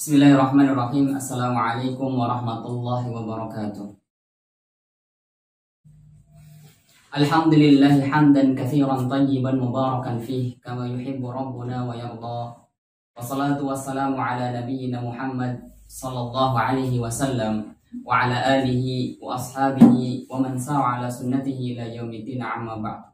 Bismillahirrahmanirrahim. Assalamualaikum warahmatullahi wabarakatuh. Alhamdulillahi hamdan katsiran tayyiban mubarakan fih kama yuhibbu rabbuna wa yarda. Wassalatu wassalamu ala nabiyyina Muhammad sallallahu alaihi wasallam wa ala alihi wa ashabihi wa man sara ala sunnatihi ila yaumiddin, amma ba'd.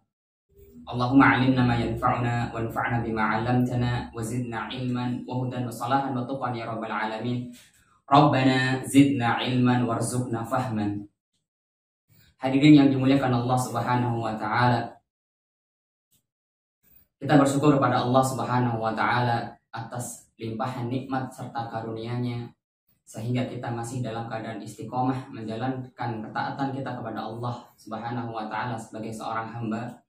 Allahumma alimna ma yanfa'una wa anfa'na bima 'allamtana wa zidna ilman wa hudan wa salahan wa tuqan ya rabbal alamin. Rabbana zidna ilman warzuqna fahman. Hadirin yang dimuliakan Allah Subhanahu wa taala, kita bersyukur kepada Allah Subhanahu wa taala atas limpahan nikmat serta karunia-Nya sehingga kita masih dalam keadaan istiqomah menjalankan ketaatan kita kepada Allah Subhanahu wa taala sebagai seorang hamba.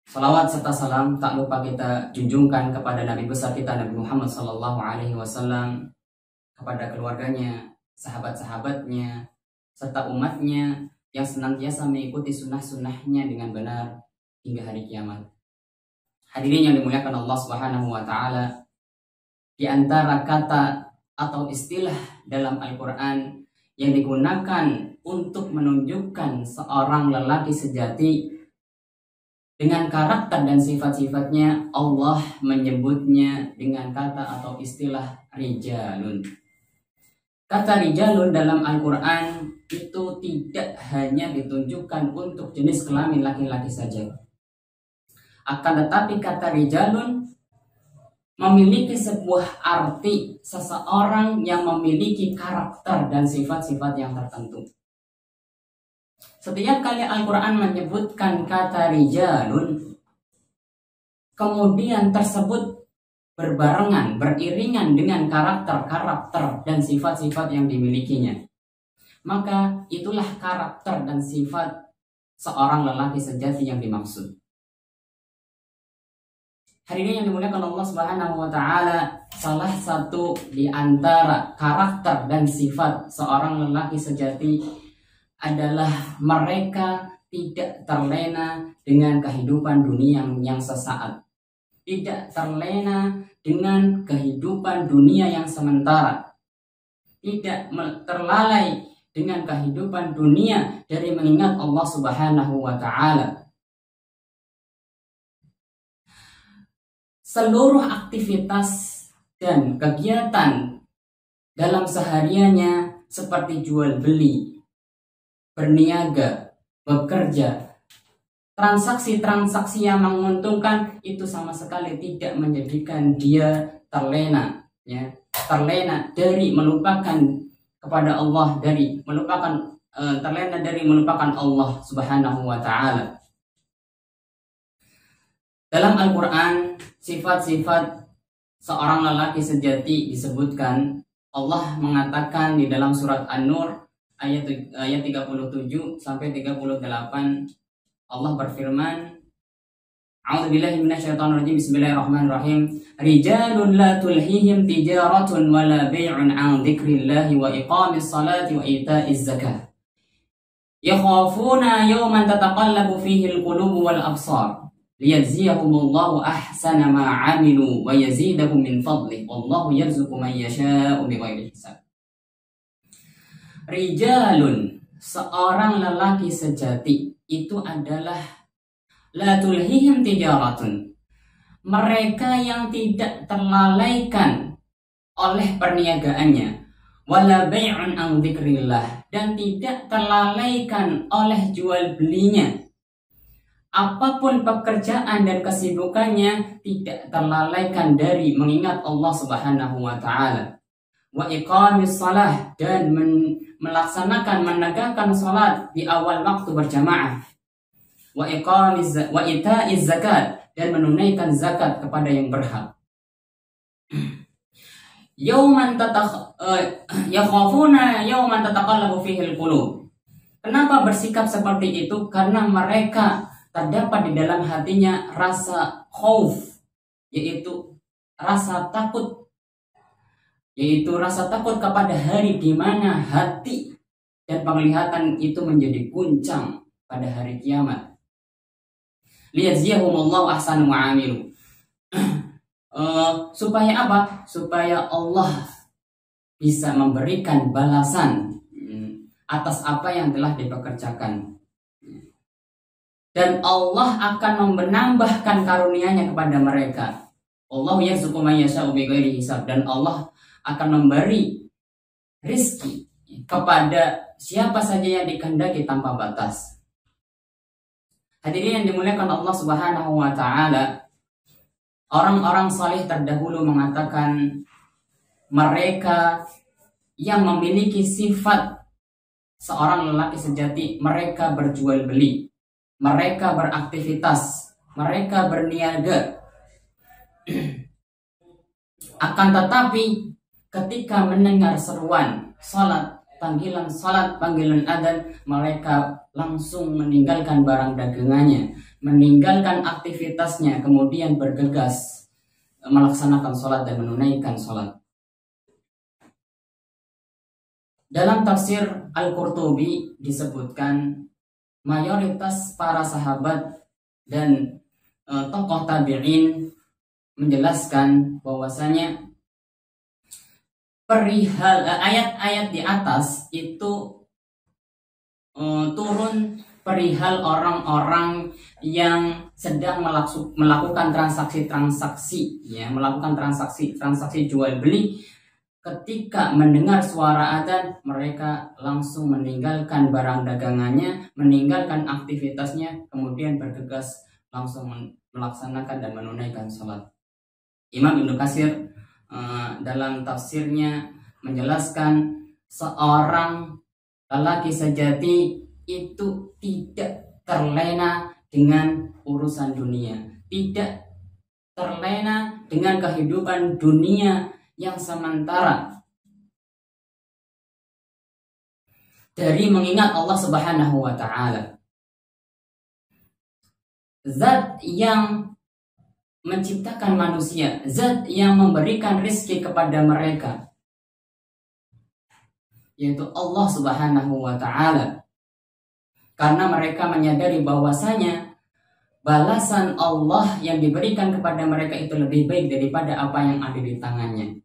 Salawat serta salam tak lupa kita junjungkan kepada Nabi besar kita Nabi Muhammad sallallahu alaihi wasallam, kepada keluarganya, sahabat-sahabatnya, serta umatnya yang senantiasa mengikuti sunnah-sunnahnya dengan benar hingga hari kiamat. Hadirin yang dimuliakan Allah Subhanahu wa taala, di antara kata atau istilah dalam Al-Quran yang digunakan untuk menunjukkan seorang lelaki sejati dengan karakter dan sifat-sifatnya, Allah menyebutnya dengan kata atau istilah rijalun. Kata rijalun dalam Al-Quran itu tidak hanya ditunjukkan untuk jenis kelamin laki-laki saja. Akan tetapi kata rijalun memiliki sebuah arti seseorang yang memiliki karakter dan sifat-sifat yang tertentu. Setiap kali Al-Quran menyebutkan kata rijalun, kemudian tersebut berbarengan, beriringan dengan karakter-karakter dan sifat-sifat yang dimilikinya, maka itulah karakter dan sifat seorang lelaki sejati yang dimaksud. Hari ini yang dimuliakan Allah Subhanahu wa taala, salah satu di antara karakter dan sifat seorang lelaki sejati adalah mereka tidak terlena dengan kehidupan dunia yang sesaat, tidak terlena dengan kehidupan dunia yang sementara, tidak terlalai dengan kehidupan dunia dari mengingat Allah Subhanahu wa taala. Seluruh aktivitas dan kegiatan dalam sehariannya seperti jual beli, berniaga, bekerja, transaksi-transaksi yang menguntungkan itu sama sekali tidak menjadikan dia terlena, terlena dari melupakan kepada Allah, dari melupakan terlena dari melupakan Allah Subhanahu wa taala. Dalam Al-Quran, sifat-sifat seorang lelaki sejati disebutkan. Allah mengatakan di dalam surat An-Nur ayat 37 sampai 38, Allah berfirman, A'udzubillahi minasyaitonir rajim. Bismillahirrahmanirrahim. Rijalun la tulhihim tijaratun wala bai'un 'an dzikrillahi wa iqamis salati wa ita'iz zakah. Yakhafuna yawman tataqallabu fihi al-qulubu wal absar. Liyajziyahumullahu ahsana ma 'amilu wa yazidahum min fadlihi. Wallahu yarzuqu man yasha'u bighairi hisab. Rijalun, seorang lelaki sejati itu adalah la tulhihim tijaratun, mereka yang tidak terlalaikan oleh perniagaannya, wala bai'un an dzikrillah, dan tidak terlalaikan oleh jual belinya. Apapun pekerjaan dan kesibukannya tidak terlalaikan dari mengingat Allah Subhanahu wa taala. Wa iqamis salah, dan melaksanakan, menegakkan salat di awal waktu berjamaah. Wa ita'iz zakat, dan menunaikan zakat kepada yang berhak. Yakhafuna yawman tataqallabu fihi al-qulub. Kenapa bersikap seperti itu? Karena mereka terdapat di dalam hatinya rasa khauf, yaitu rasa takut, kepada hari di mana hati dan penglihatan itu menjadi guncang pada hari kiamat. Liyajziyahumullahu ahsanu ma 'amilu. Supaya apa? Supaya Allah bisa memberikan balasan atas apa yang telah dipekerjakan. Dan Allah akan menambahkan karunia-Nya kepada mereka. Allah yarzuqu man yasha'u bighairi hisab, dan Allah akan memberi rizki kepada siapa saja yang dikehendaki tanpa batas. Hadirin yang dimuliakan Allah Subhanahu wa taala, orang-orang saleh terdahulu mengatakan mereka yang memiliki sifat seorang lelaki sejati, mereka berjual beli, mereka beraktivitas, mereka berniaga. Akan tetapi ketika mendengar seruan salat, panggilan adzan, mereka langsung meninggalkan barang dagangannya, meninggalkan aktivitasnya, kemudian bergegas melaksanakan salat dan menunaikan salat. Dalam tafsir Al-Qurtubi disebutkan mayoritas para sahabat dan tokoh tabi'in menjelaskan bahwasanya perihal ayat-ayat di atas itu turun perihal orang-orang yang sedang melakukan transaksi-transaksi, ya, melakukan transaksi jual beli. Ketika mendengar suara adzan, mereka langsung meninggalkan barang dagangannya, meninggalkan aktivitasnya, kemudian bergegas langsung melaksanakan dan menunaikan sholat. Imam Ibnu Katsir dalam tafsirnya menjelaskan seorang lelaki sejati itu tidak terlena dengan urusan dunia, tidak terlena dengan kehidupan dunia yang sementara, dari mengingat Allah Subhanahu wa taala, zat yang menciptakan manusia, zat yang memberikan rezeki kepada mereka, yaitu Allah Subhanahu wa taala. Karena mereka menyadari bahwasanya balasan Allah yang diberikan kepada mereka itu lebih baik daripada apa yang ada di tangannya.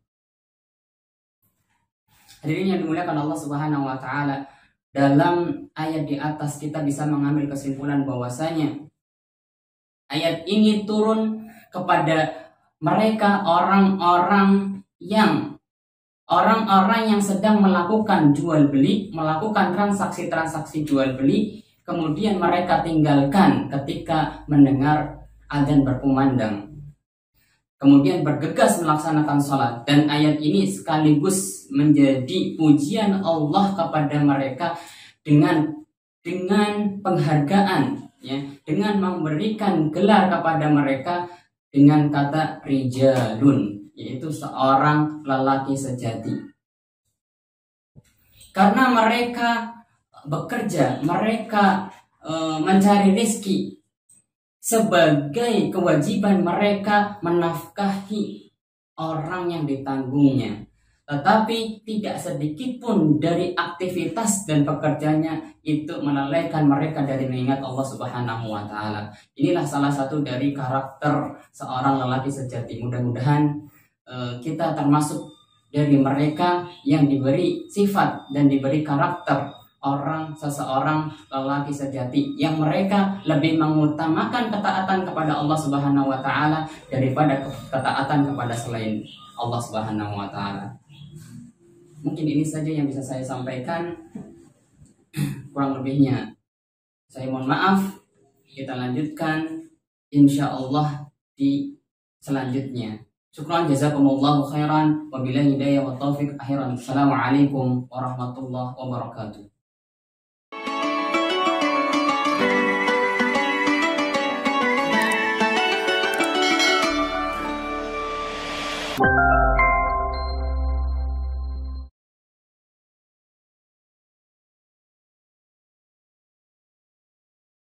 Hadirin yang dimuliakan Allah Subhanahu wa taala, dalam ayat di atas kita bisa mengambil kesimpulan bahwasanya ayat ini turun kepada mereka orang-orang yang sedang melakukan jual beli, melakukan transaksi jual beli, kemudian mereka tinggalkan ketika mendengar adzan berkumandang, kemudian bergegas melaksanakan sholat. Dan ayat ini sekaligus menjadi pujian Allah kepada mereka dengan penghargaan, ya, dengan memberikan gelar kepada mereka dengan kata rijalun, yaitu seorang lelaki sejati. Karena mereka bekerja, mereka mencari rezeki, sebagai kewajiban mereka menafkahi orang yang ditanggungnya. Tetapi tidak sedikit pun dari aktivitas dan pekerjaannya itu melalaikan mereka dari mengingat Allah Subhanahu wa taala. Inilah salah satu dari karakter seorang lelaki sejati. Mudah-mudahan kita termasuk dari mereka yang diberi sifat dan diberi karakter seseorang lelaki sejati, yang mereka lebih mengutamakan ketaatan kepada Allah Subhanahu wa taala daripada ketaatan kepada selain Allah Subhanahu wa taala. Mungkin ini saja yang bisa saya sampaikan. Kurang lebihnya saya mohon maaf. Kita lanjutkan insyaallah di selanjutnya. Syukran jazakumullahu khairan, wabillahi hidayah wa taufiq akhiran. Assalamualaikum warahmatullahi wabarakatuh.